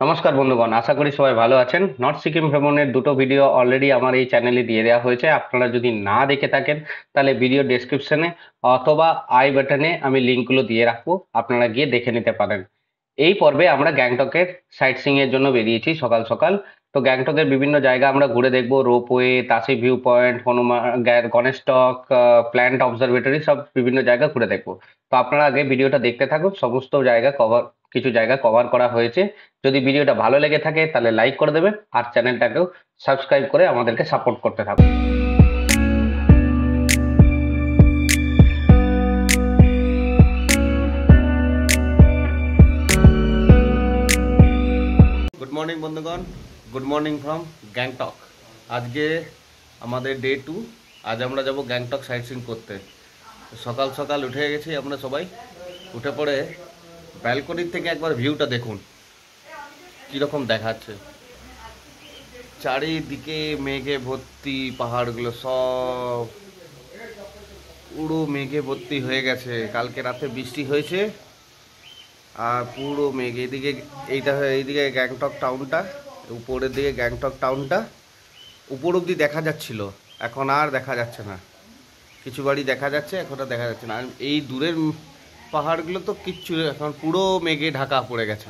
নমস্কার বন্ধুগণ, আশা করি সবাই ভালো আছেন। নর্থ সিকিম ভ্রমণের দুটো ভিডিও অলরেডি আমার এই চ্যানেলে দিয়ে দেওয়া হয়েছে। আপনারা যদি না দেখে থাকেন তাহলে ভিডিও ডেসক্রিপশনে অথবা আই বাটনে আমি লিঙ্কগুলো দিয়ে রাখবো, আপনারা গিয়ে দেখে নিতে পারেন। এই পর্বে আমরা গ্যাংটকের সাইট সিইং এর জন্য বেরিয়েছি সকাল সকাল। তো গ্যাংটকের বিভিন্ন জায়গা আমরা ঘুরে দেখবো, ropeway, Tashi view point, Hanuman Ganesh Tok, plant observatory, সব বিভিন্ন জায়গা ঘুরে দেখবো। তো আপনারা আগে ভিডিওটা দেখতে থাকুন, সমস্ত জায়গা কভার, কিছু জায়গা কভার করা হয়েছে। যদি ভিডিওটা ভালো লেগে থাকে তাহলে লাইক করে দেবেন আর চ্যানেলটাকেও সাবস্ক্রাইব করে আমাদেরকে সাপোর্ট করতে থাকুন। গুড মর্নিং বন্ধুগণ, গুড মর্নিং ফ্রম গ্যাংটক। আজকে আমাদের ডে 2। আজ আমরা যাব গ্যাংটক সাইট সিইং করতে। সকাল সকাল উঠে গেছি আমরা সবাই। উঠে পড়ে ব্যালকনির থেকে একবার ভিউটা দেখুন কীরকম দেখাচ্ছে। চারিদিকে মেঘে ভর্তি, পাহাড়গুলো সব পুরো মেঘে ভর্তি হয়ে গেছে। কালকে রাতে বৃষ্টি হয়েছে আর পুরো মেঘ। এইদিকে এইদিকে গ্যাংটক টাউনটা, উপরের দিকে গ্যাংটক টাউনটা উপর অব্দি দেখা যাচ্ছিল, এখন আর দেখা যাচ্ছে না। কিছু বাড়ি দেখা যাচ্ছে, এখন আর দেখা যাচ্ছে না। আর এই দূরের পাহাড়গুলো তো কিচ্ছু, এখন পুরো মেঘে ঢাকা পড়ে গেছে,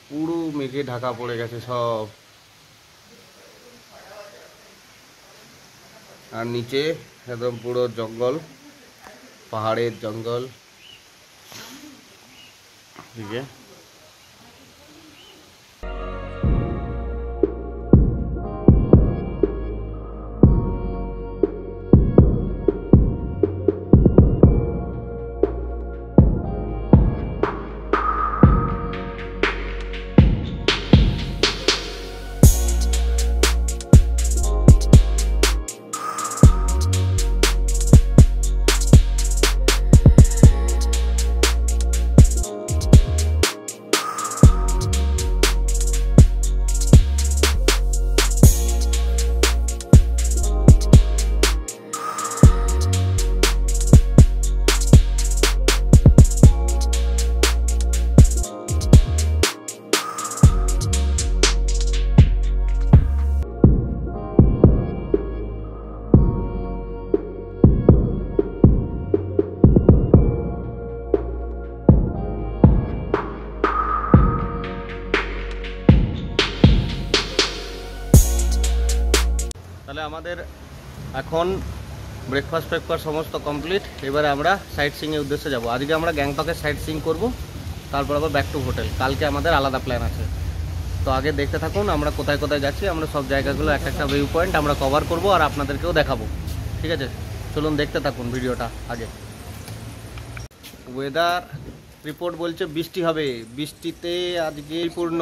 পুরো মেঘে ঢাকা পড়ে গেছে সব। আর নিচে একদম পুরো জঙ্গল, পাহাড়ের জঙ্গল। দিকে তাহলে আমাদের এখন ব্রেকফাস্ট সমস্ত কমপ্লিট। এবারে আমরা সাইট সিইংয়ের উদ্দেশ্যে যাব। আজকে আমরা গ্যাংটকের সাইট সিইং করব, তারপর আবার ব্যাক টু হোটেল। কালকে আমাদের আলাদা প্ল্যান আছে। তো আগে দেখতে থাকুন আমরা কোথায় কোথায় যাচ্ছি। আমরা সব জায়গাগুলো এক একটা ভিউ পয়েন্ট আমরা কভার করব আর আপনাদেরকেও দেখাবো, ঠিক আছে? চলুন দেখতে থাকুন ভিডিওটা। আগে ওয়েদার রিপোর্ট বলছে বৃষ্টি হবে, বৃষ্টিতে আজকেই পূর্ণ।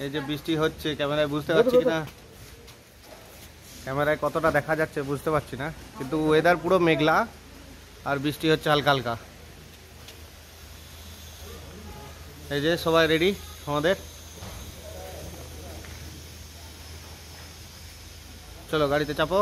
এই যে বৃষ্টি হচ্ছে, ক্যামেরায় বুঝতে পারছি কিনা, ক্যামেরায় কতটা দেখা যাচ্ছে বুঝতে পারছি না, কিন্তু ওয়েদার পুরো মেঘলা আর বৃষ্টি হচ্ছে হালকা হালকা। এই যে সবাই রেডি আমাদের, চলো গাড়িতে চাপো।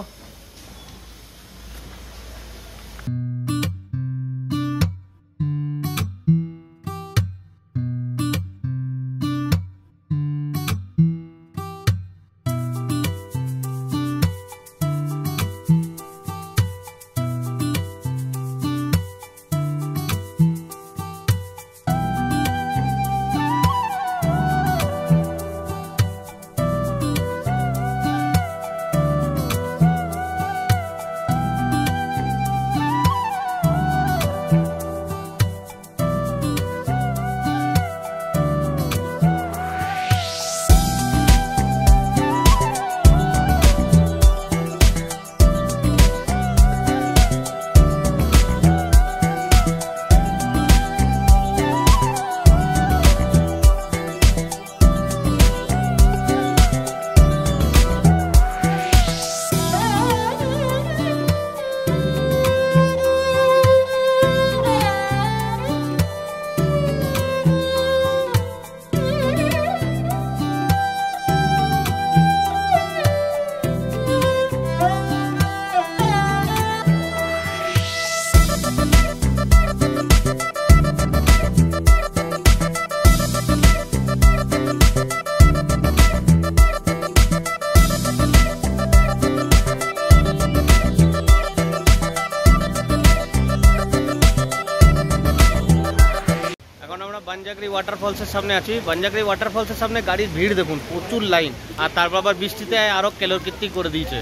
আমরা বানজাগরি ওয়াটারফলসের সামনে আছি। বানজাগরি ওয়াটারফলসের সামনে গাড়ির ভিড় দেখুন, প্রচুর লাইন। আর তারপর আবার বৃষ্টিতে আরও কেলোরকীর্তি করে দিয়েছে।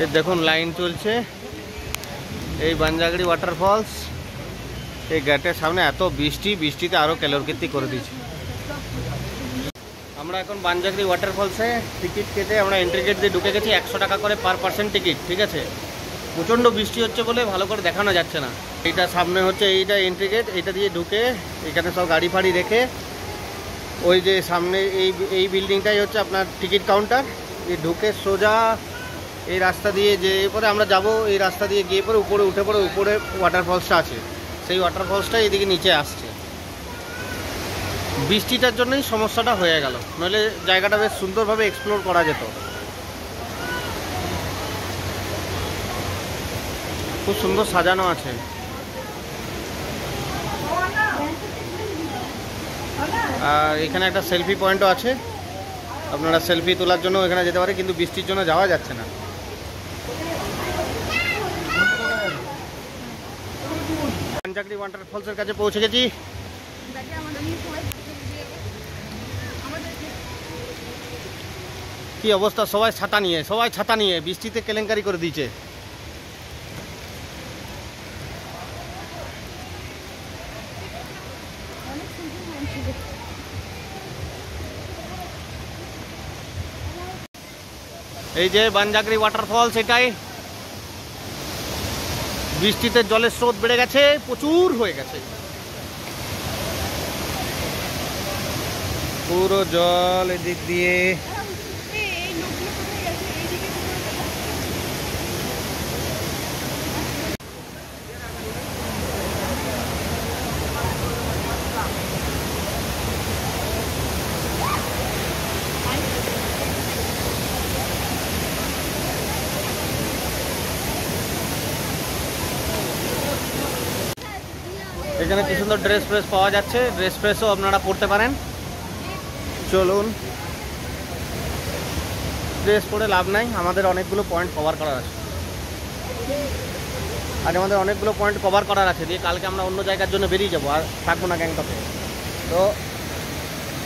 এই দেখুন লাইন চলছে। এই বানজাগরি ওয়াটারফলস, এই গেটের সামনে এত বৃষ্টিতে আরও কেলোরকীর্তি করে দিয়েছে। আমরা এখন বানজাগরি ওয়াটারফলসে টিকিট কেটে আমরা এন্ট্রি গেট দিয়ে ঢুকে গেছি। 100 টাকা করে পার পার্সন টিকিট, ঠিক আছে। প্রচণ্ড বৃষ্টি হচ্ছে বলে ভালো করে দেখানো যাচ্ছে না। এইটা সামনে হচ্ছে এইটা এন্ট্রি গেট, এইটা দিয়ে ঢুকে এখানে সব গাড়ি ফাড়ি রেখে ওই যে সামনে এই বিল্ডিংটাই হচ্ছে আপনার টিকিট কাউন্টার। এই ঢুকে সোজা এই রাস্তা দিয়ে যে পরে আমরা যাব, এই রাস্তা দিয়ে গিয়ে পরে উপরে উঠে পড়ে উপরে ওয়াটারফলসটা আছে, সেই ওয়াটারফলসটা এদিকে নিচে আসছে। বৃষ্টিটার জন্যই সমস্যাটা হয়ে গেল, নইলে জায়গাটা বেশ সুন্দরভাবে এক্সপ্লোর করা যেত। খুব সুন্দর সাজানো আছে। আর এখানে একটা সেলফি পয়েন্টও আছে, আপনারা সেলফি তোলার জন্য এখানে যেতে পারে, কিন্তু বৃষ্টির জন্য যাওয়া যাচ্ছে না। বানজাগরি ওয়াটারফলসের কাছে পৌঁছে গেছি। কি অবস্থা, সবাই ছাতা নিয়ে বৃষ্টিতে কেলেঙ্কারি করে দিয়েছে। এই যে বানজাগরি ওয়াটারফলস, এটাই। বৃষ্টিতে জলের স্রোত বেড়ে গেছে, প্রচুর হয়ে গেছে, পুরো জল এদিক দিয়ে। এখানে কি সুন্দর ড্রেস ফ্রেস পাওয়া যাচ্ছে, ড্রেস ফ্রেসও আপনারা পরতে পারেন। চলুন, ড্রেস পরে লাভ নাই, আমাদের অনেকগুলো পয়েন্ট কভার করার আছে। দিয়ে কালকে আমরা অন্য জায়গার জন্য বেরিয়ে যাবো, আর থাকবো না গ্যাংটকে। তো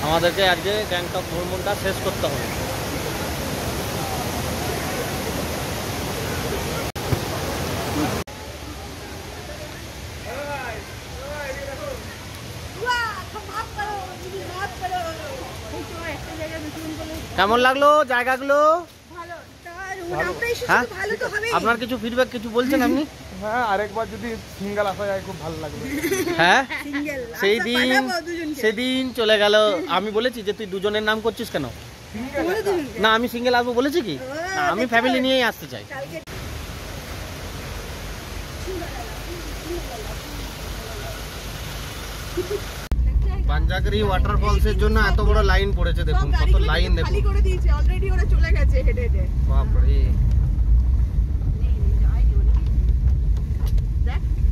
আমাদেরকে আজকে গ্যাংটক ভ্রমণটা শেষ করতে হবে। কেমন লাগলো জায়গাগুলো? আপনার কিছু ফিডব্যাক কিছু বলছেন আপনি? হ্যাঁ, আরেকবার যদি সিঙ্গেল আসা যায় খুব ভালো লাগবে। হ্যাঁ, সেদিন চলে গেল। আমি বলেছি যে তুই দুজনের নাম করছিস কেন? না, আমি সিঙ্গেল আসবো বলেছি কি? না, আমি ফ্যামিলি নিয়েই আসতে চাই। বানজাগরি ওয়াটারফলসের জন্য এত বড় লাইন পড়েছে, দেখুন কত লাইন, দেখুন খালি করে দিয়েছে অলরেডি, ওরা চলে গেছে হেডে হেডে। বাপ রে,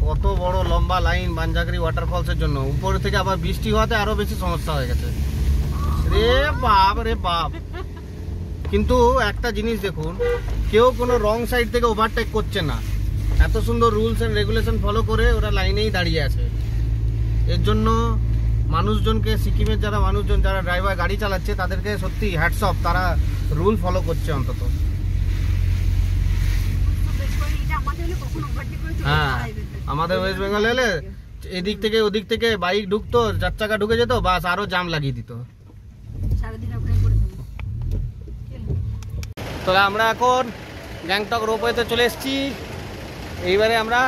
কত বড় লম্বা লাইন বানজাগরি ওয়াটারফলসের জন্য। উপর থেকে আবার বৃষ্টি হওয়াতে আরো বেশি সমস্যা হয়ে গেছে। রে বাপ। কিন্তু একটা জিনিস দেখুন, কেউ কোনো রং সাইড থেকে ওভারটেক করছে না। এত সুন্দর রুলস এন্ড রেগুলেশন ফলো করে ওরা লাইনেই দাঁড়িয়ে আছে। এর জন্য মানুষজনকে, সিকিমের যারা মানুষজন, যারা ড্রাইভার গাড়ি চালাচ্ছে, তাদেরকে সত্যি হ্যাটস অফ, তারা রুল ফলো করছে অন্তত। হ্যাঁ, আমাদের ওয়েস্ট বেঙ্গল এলে এদিক থেকে ওদিক থেকে বাইক ঢুকতো, 4 চাকা ঢুকে যেত, বাস আরো জাম লাগিয়ে দিত। তো আমরা এখন গ্যাংটক রোপওয়েতে চলে এসেছি। এইবারে আমরা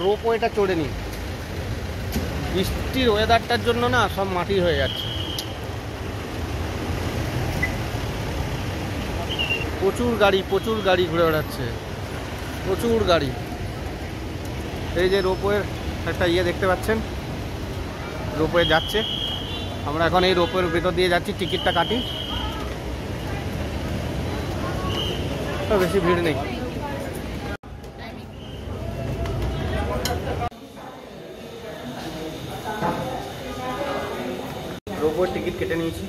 রোপওয়েটা চড়ে নিই। বৃষ্টির ওয়েদারটার জন্য না সব মাটি হয়ে যাচ্ছে। প্রচুর গাড়ি ঘুরে বেড়াচ্ছে, প্রচুর গাড়ি। এই যে রোপওয়ের একটা দেখতে পাচ্ছেন, রোপওয়ে যাচ্ছে। আমরা এখন এই রোপওয়ের ভেতর দিয়ে যাচ্ছি, টিকিটটা কাটি। বেশি ভিড় নেই। রোপওয়ের টিকিট কেটে নিয়েছি।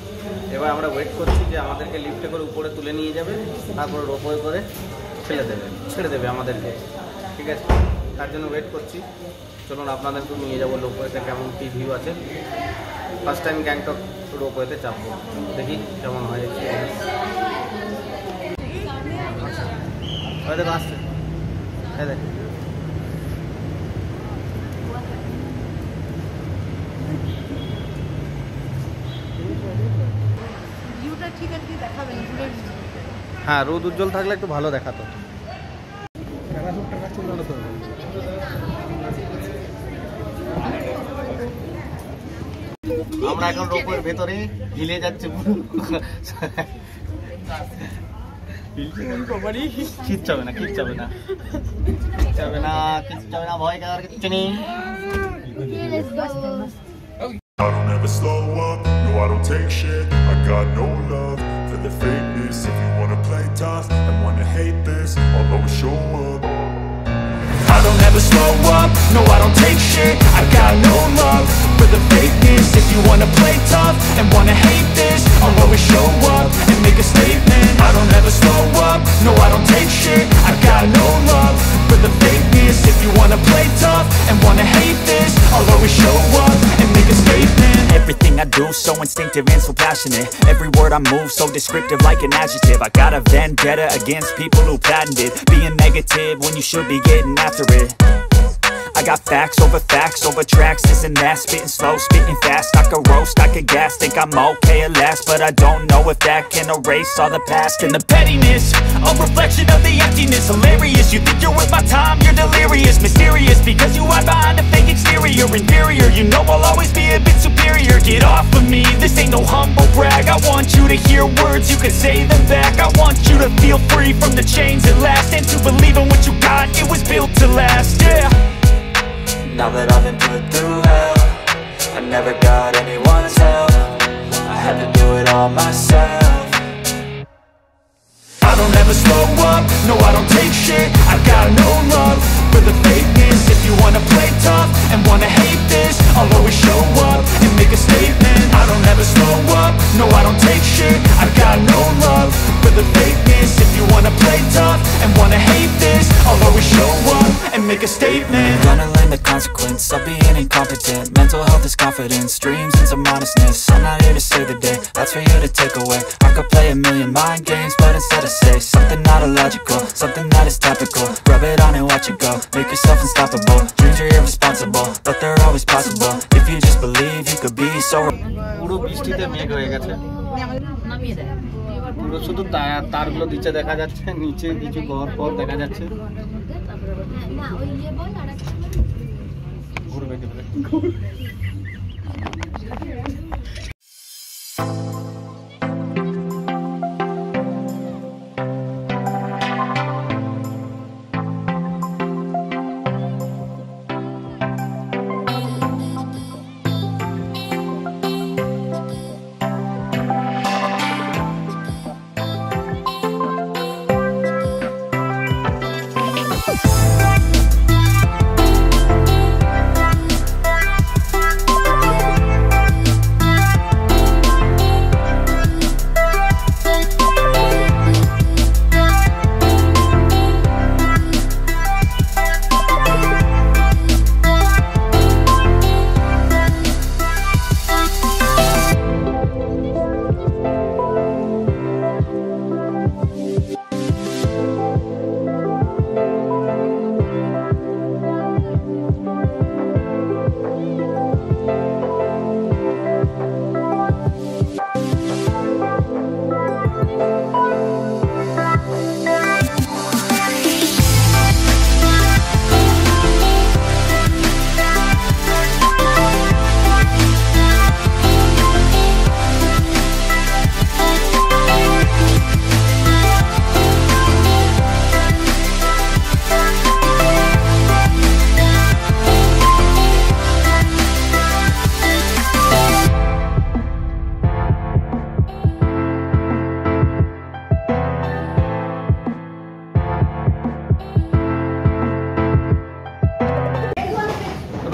এবার আমরা ওয়েট করছি যে আমাদেরকে লিফটে করে উপরে তুলে নিয়ে যাবে, তারপরে রোপওয়ে করে ছেড়ে দেবে আমাদেরকে, ঠিক আছে। তার জন্য ওয়েট করছি। চলুন আপনাদেরকে নিয়ে যাবো রোপওয়েতে, কেমন কী ভিউ আছে। ফার্স্ট টাইম গ্যাংটক রোপওয়েতে চাপবো, দেখি কেমন হয় এক্সপিরিয়েন্স। দেখো আসছে, হ্যাঁ দেখ হ্যাঁ, রোদ উজ্জ্বল থাকলে একটু ভালো দেখাতো। আমরা এখন রোপওয়ের ভেতরে হিলে যাচ্ছে পুরো। কিচ্ছু হবে না, কিচ্ছু হবে না, কিচ্ছু হবে না, কিচ্ছু হবে না, ভয় কার কিচ্ছু নেই। I don't ever slow up, no I don't take shit. I got no love for the fakeness. If you wanna play tough and wanna hate this, I'll always show up. I don't ever slow up, no I don't take shit. I got no love for the fakeness. If you wanna play tough and wanna hate this, I'll always show up and make a statement. I don't ever slow up, no I don't take shit. I got no love for the fakeness. If you wanna play tough and wanna hate this, I'll always show up and make a statement. Everything I do so instinctive and so passionate. Every word I move so descriptive like an adjective. I got a vendetta against people who patented being negative when you should be getting after it. I got facts over tracks, this and that. Spitting slow, spitting fast. I could roast, I could gas. Think I'm okay at last, but I don't know if that can erase all the past. And the pettiness, a reflection of the emptiness. Hilarious, you think you're worth my time, you're delirious. Mysterious, because you hide behind a fake exterior. Inferior, you know I'll always be a bit superior. Get off of me, this ain't no humble brag. I want you to hear words, you can say them back. I want you to feel free from the chains at last, and to believe in what you got, it was built to last, yeah. Now that I've been put through hell, I never got anyone's help. I had to do it all myself. I don't ever slow up, no I don't take shit. I got no love for the fakeness. If you wanna play tough and wanna hate this, I'll always show up and make a statement. I don't ever slow up, no I don't take shit. I got no love for the fakeness. If you wanna play tough and wanna hate this, I'll always show up and make a statement. Gonna learn the consequence of being incompetent. Mental health is confidence, dreams and some modestness. I'm not here to save the day, that's for you to take away. I could play a million mind games, but instead I say something not illogical, something that is topical. Rub it on and watch it go, make yourself unstoppable. Dreams are irresponsible, but they're always possible. If you just believe, you could be so. পুরো বৃষ্টিতে মেঘ হয়ে গেছে, পুরো শুধু তারগুলো নিচে দেখা যাচ্ছে, নিচে কিছু ঘর পর দেখা যাচ্ছে। ঘুরবে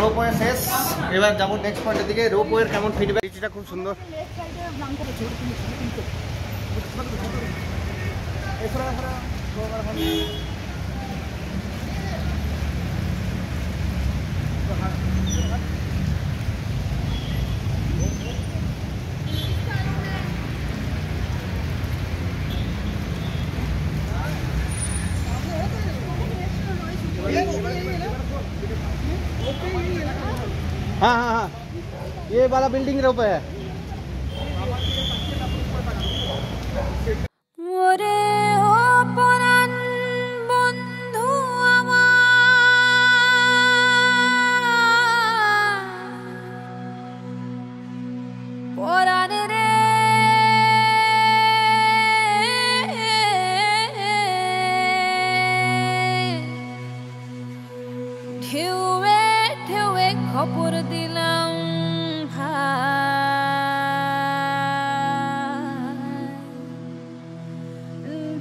রোপওয়ে শেষ, এবার যাবো নেক্সট পয়েন্টের দিকে। রোপওয়ের কেমন ফিডব্যাক? বৃষ্টিটা খুব সুন্দর। हाँ हाँ हाँ, ये वाला बिल्डिंग रे ऊपर है। ওরে ও পরাণ বন্ধু আমার, পরাণ রে ঢেউয়ে ঢেউয়ে খবর দিলাম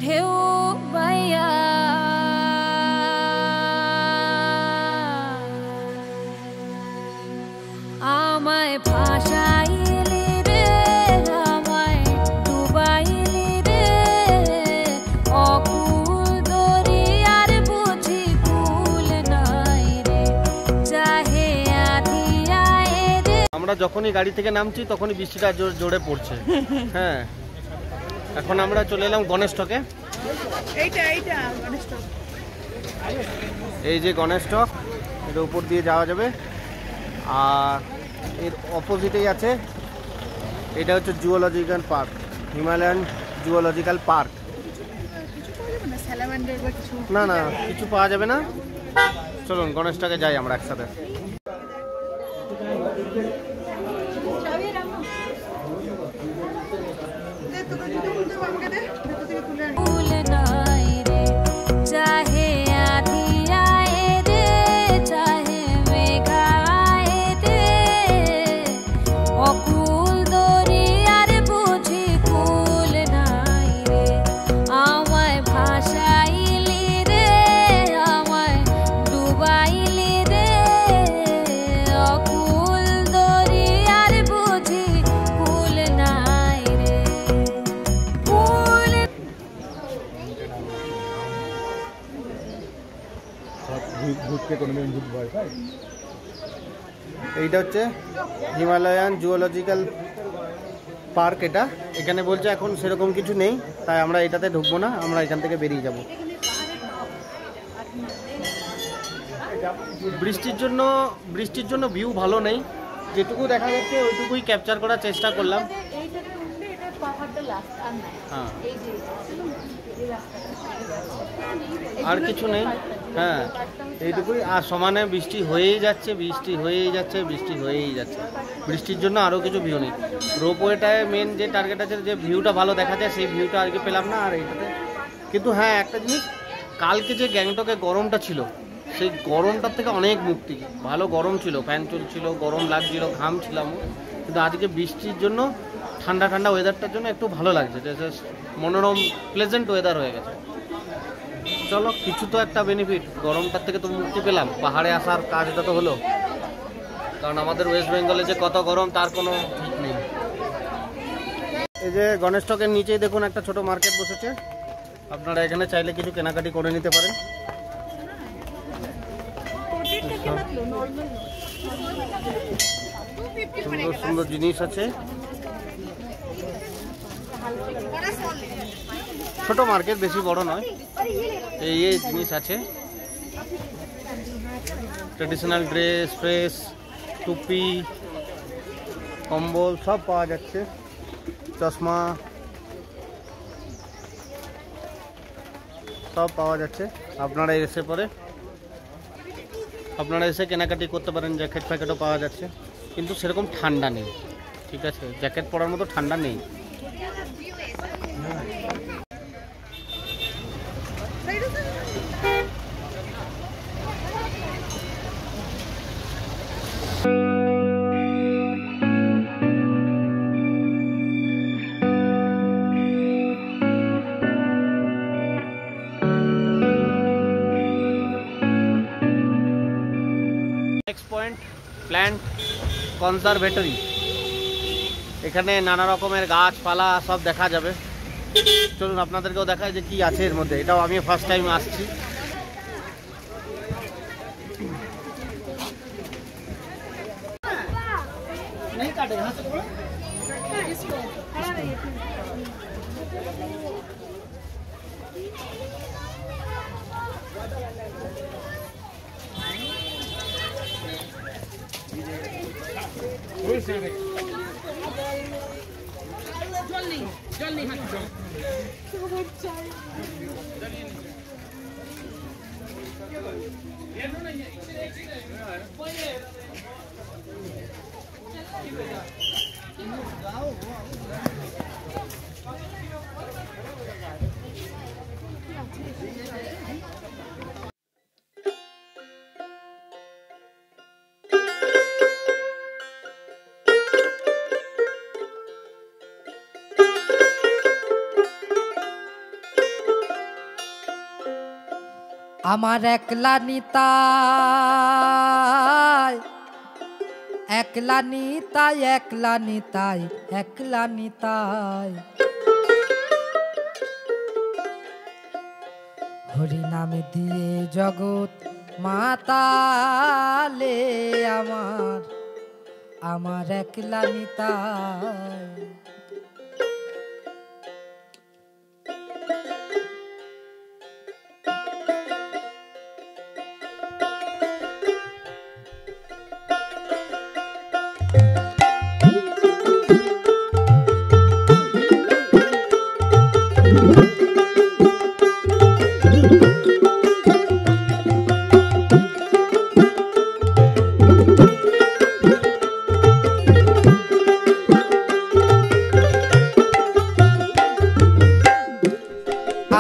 ঢেউ বাইয়া আমায় ভাসাইলি রে, আমায় ডুবাইলি রে, অকুল দরিয়ার বুঝি কুল নাই রে, চাহে আধিয়ায় রে। আমরা যখনই গাড়ি থেকে নামছি তখনই বৃষ্টিটা জোরে পড়ছে। হ্যাঁ, এখন আমরা চলে এলাম গণেশ স্টকে। এই যে গণেশ স্টক, এটা উপর দিয়ে যাওয়া যাবে। আর এর অপোজিটেই আছে, এটা হচ্ছে zoological park, Himalayan zoological park. না না, কিছু পাওয়া যাবে না। চলুন গণেশ স্টকে যাই আমরা একসাথে। কুল নাই রে, চাহে আধিয়ায় রে, চাহে মেঘায় রে, অকুল দরিয়ার বুঝি কুল নাই রে, আমায় ভাসাইলি রে, আমায় ডুবাইলি রে, অকুল দরিয়ার বুঝি কুল নাই রে, কুল। এইটা হচ্ছে হিমালয়ান জুওলজিক্যাল পার্ক। এটা এখানে বলছে এখন সেরকম কিছু নেই, তাই আমরা এটাতে ঢুকবো না, আমরা এখান থেকে বেরিয়ে যাব। বৃষ্টির জন্য ভিউ ভালো নেই, যেটুকু দেখা যাচ্ছে ওইটুকুই ক্যাপচার করার চেষ্টা করলাম। হ্যাঁ, আর কিছু নেই। হ্যাঁ, এইটুকুই। আর সমানে বৃষ্টি হয়েই যাচ্ছে, বৃষ্টি হয়েই যাচ্ছে, বৃষ্টি হয়েই যাচ্ছে। বৃষ্টির জন্য আরও কিছু ভিউ নেই। রোপওয়েটায় মেন যে টার্গেট আছে, যে ভিউটা ভালো দেখা যায়, সেই ভিউটা আজকে পেলাম না। আর এইটাতে কিন্তু হ্যাঁ, একটা জিনিস, কালকে যে গ্যাংটকে গরমটা ছিল, সেই গরমটার থেকে অনেক মুক্তি। ভালো গরম ছিল, ফ্যান চলছিল, গরম লাগছিল, ঘামছিলাম। কিন্তু আজকে বৃষ্টির জন্য, ঠান্ডা ঠান্ডা ওয়েদারটার জন্য একটু ভালো লাগছে, যে মনোরম প্লেজেন্ট ওয়েদার হয়ে গেছে। চলো, কিছু তো একটা বেনিফিট, গরমটার থেকে তো মুক্তি পেলাম। পাহাড়ে আসার কাজটা তো হলো, কারণ আমাদের ওয়েস্ট বেঙ্গলে যে কত গরম তার কোনো ঠিক নেই। এই যে গণেশ স্টকের নিচেই দেখুন একটা ছোট মার্কেট বসেছে, আপনারা এখানে চাইলে কিছু কেনাকাটি করে নিতে পারেন। সুন্দর সুন্দর জিনিস আছে, ছোট মার্কেট, বেশি বড় নয়। এই জিনিস আছে, ট্রেডিশনাল ড্রেস, ফ্রেস, টুপি, কম্বল সব পাওয়া যাচ্ছে, চশমা সব পাওয়া যাচ্ছে। আপনারা এসে কেনাকাটি করতে পারেন। জ্যাকেট ফ্যাকেটও পাওয়া যাচ্ছে, কিন্তু সেরকম ঠান্ডা নেই। ঠিক আছে, জ্যাকেট পরার মতো ঠান্ডা নেই। Next point, plant conservatory. এখানে নানা রকমের গাছপালা সব দেখা যাবে। চলুন আপনাদেরকেও দেখায় যে কি আছে এর মধ্যে। এটাও আমি ফার্স্ট টাইম আসছি। আমার একলা নিতাই একলা নিতাই একলা নিতাই একলা নিতাই হরি নামে দিয়ে জগৎ মাতালে আমার আমার একলা নিতাই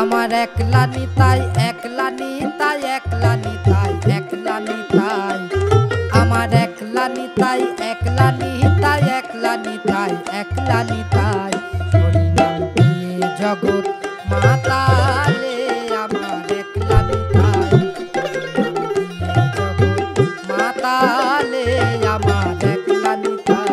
আমার একলা নিতাই একলা নিতাই একলা নিতাই একলা নিতাই আমার একলা নিতাই একলা নিতাই একলা নিতাই একলা নিতাই হরি নাম দিয়ে জগৎ মাতালে আমার একলা নিতাই জগৎ মাতালে আমার একলা নিতাই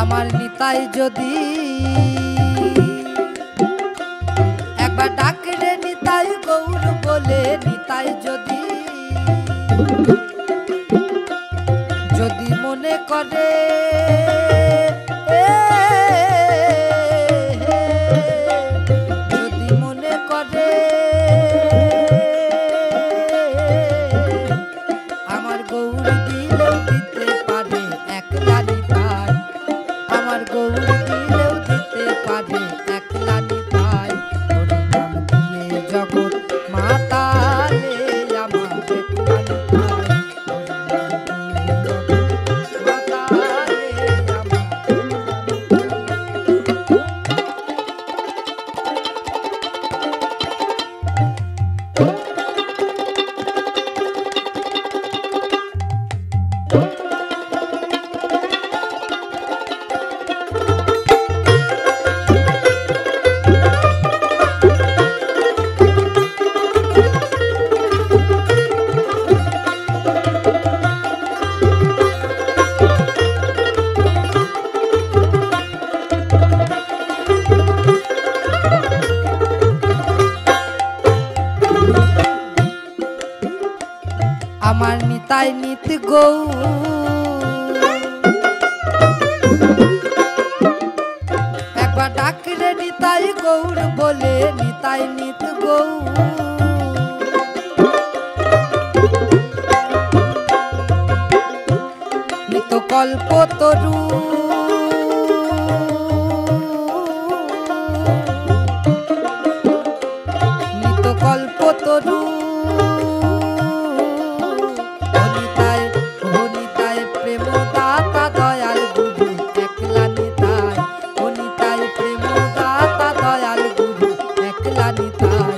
আমার নিতাই যদি একবার ডাকে রে নিতাই গৌর বলে নিতাই যদি যদি মনে করে যদি মনে করে আমার গৌর দিলেও দিতে পারে একলা নিতাই আমার গৌর দিলেও দিতে পারে একলা নিতাই হরি নাম দিয়ে জগৎ মাতালে আমার একলা নিতাই হরি নাম দিয়ে জগৎ মাতালে আমার আমার নিতাই নিত গৌ একবার ডাকলে নিতাই গৌর বলে নিতাই নিত গৌ নিত কল্প তরু নিত কল্প তরু প্রেম দাতা দয়াল গুরু একলা নিতাই ও নিতাই প্রেম দাতা দয়াল গুরু একলা নিতাই।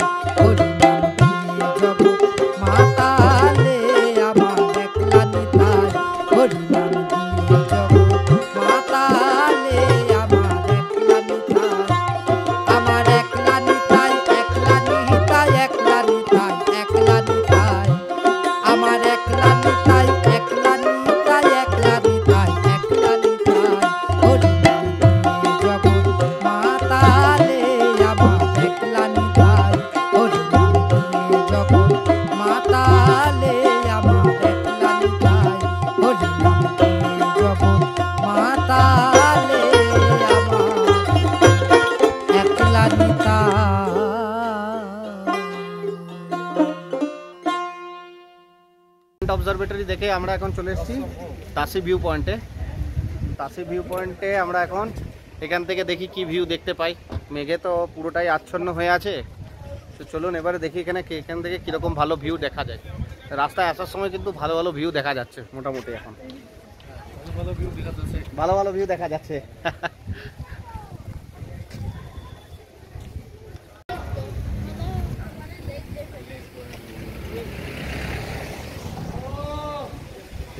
দেখে আমরা এখন চলে এসেছি তাসি ভিউ পয়েন্টে। তাসি ভিউ পয়েন্টে আমরা এখন এখান থেকে দেখি কি ভিউ দেখতে পাই। মেঘে তো পুরোটাই আচ্ছন্ন হয়ে আছে, তো চলুন এবারে দেখি এখান থেকে কীরকম ভালো ভিউ দেখা যায়। রাস্তায় আসার সময় কিন্তু ভালো ভালো ভিউ দেখা যাচ্ছে মোটামুটি, এখন ভালো ভালো ভিউ দেখা যাচ্ছে।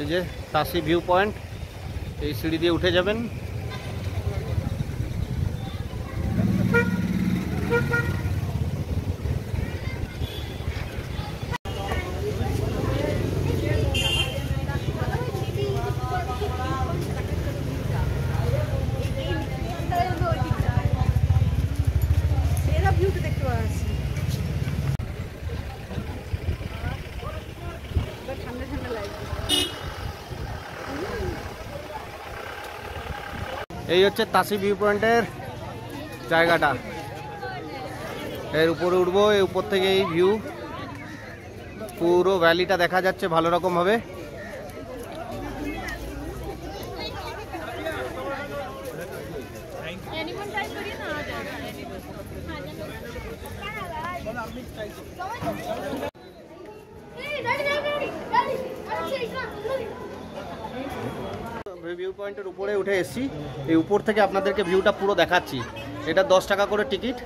এই যে তাসি ভিউ পয়েন্ট, এই সিঁড়ি দিয়ে উঠে যাবেন। এই হচ্ছে তাসি ভিউ পয়েন্টের জায়গাটা। এর উপরে উঠবো, এই উপর থেকে এই ভিউ পুরো ভ্যালিটা দেখা যাচ্ছে ভালো রকম ভাবে। ভিউ পয়েন্টের উপরে উঠে এসেছি, এই উপর থেকে আপনাদেরকে ভিউটা পুরো দেখাচ্ছি। এটা 10 টাকা করে টিকিট।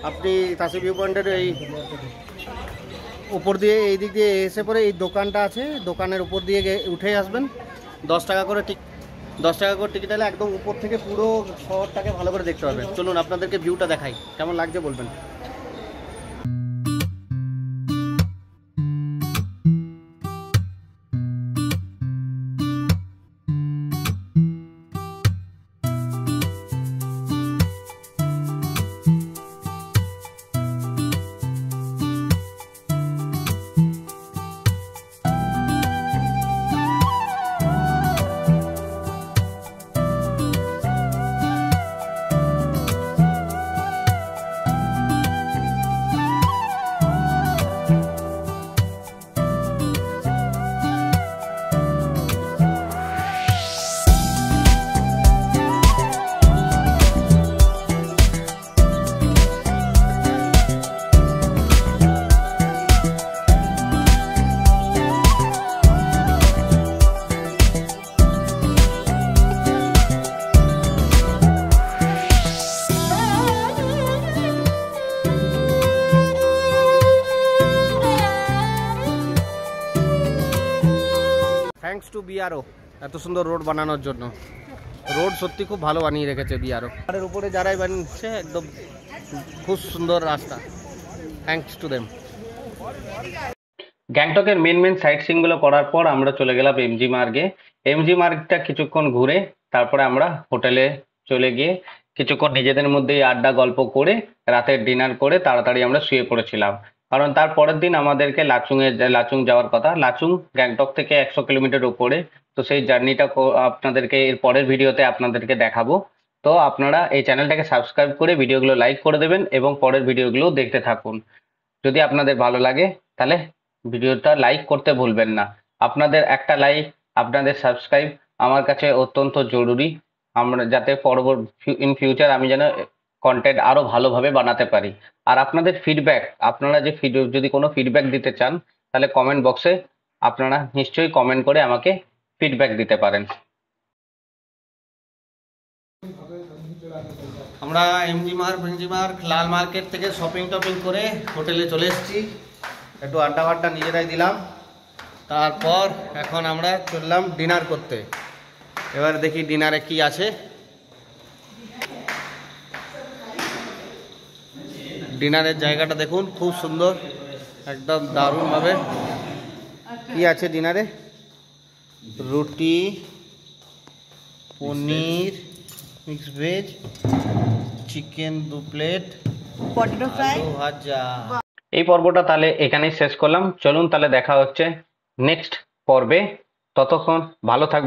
আপনি তাসি ভিউ পয়েন্টের এই উপর দিয়ে এই দিক দিয়ে এসে পরে এই দোকানটা আছে, দোকানের উপর দিয়ে উঠে আসবেন। 10 টাকা করে টিকিট হলে একদম উপর থেকে পুরো শহরটাকে ভালো করে দেখতে পাবেন। চলুন আপনাদেরকে ভিউটা দেখাই, কেমন লাগছে বলবেন। থ্যাঙ্কস টু বিআরও এত সুন্দর রোড বানানোর জন্য। রোড সত্যি খুব ভালো বানিয়ে রেখেছে বিআরও। পাহাড়ের উপরে যারাই বানিয়েছে একদম খুব সুন্দর রাস্তা। Thanks to them. গ্যাংটকের মেন সাইট সিনগুলো করার পর আমরা চলে গেলাম এমজি মার্গে। এমজি মার্গটা কিছুক্ষণ ঘুরে তারপরে আমরা হোটেলে চলে গিয়ে কিছুক্ষণ নিজেদের মধ্যেই আড্ডা গল্প করে রাতের ডিনার করে তাড়াতাড়ি আমরা শুয়ে পড়েছিলাম। কারণ তার পরের দিন আমাদেরকে লাচুং যাওয়ার কথা। লাচুং গ্যাংটক থেকে 100 কিলোমিটার উপরে, তো সেই জার্নিটা আপনাদেরকে এর পরের ভিডিওতে আপনাদেরকে দেখাবো। তো আপনারা এই চ্যানেলটাকে সাবস্ক্রাইব করে ভিডিওগুলো লাইক করে দেবেন এবং পরের ভিডিওগুলো দেখতে থাকুন। যদি আপনাদের ভালো লাগে তাহলে ভিডিওটা লাইক করতে ভুলবেন না। আপনাদের একটা লাইক, আপনাদের সাবস্ক্রাইব আমার কাছে অত্যন্ত জরুরি, আমরা যাতে ইন ফিউচার আমি যেন কন্টেন্ট আরো ভালোভাবে বানাতে পারি। আর আপনাদের ফিডব্যাক, আপনারা যে যদি কোনো ফিডব্যাক দিতে চান তাহলে কমেন্ট বক্সে আপনারা নিশ্চয়ই কমেন্ট করে আমাকে ফিডব্যাক দিতে পারেন। আমরা এমজি মার্গ লাল মার্কেট থেকে শপিং করে হোটেলে চলে এসেছি। একটু আড্ডা নিজেরাই দিলাম, তারপর এখন আমরা চললাম ডিনার করতে। এবার দেখি ডিনারে কি আছে। ডিনারের জায়গাটা দেখুন, খুব সুন্দর, একদম দারুণভাবে। কি আছে ডিনারে? রুটি, paneer, mix veg, chicken 2 plate, potato fry, ভাজা। এই পর্বটা তাহলে এখানেই শেষ করলাম। চলুন তাহলে দেখা হচ্ছে নেক্সট পর্বে। ততক্ষণ ভালো থাকবেন।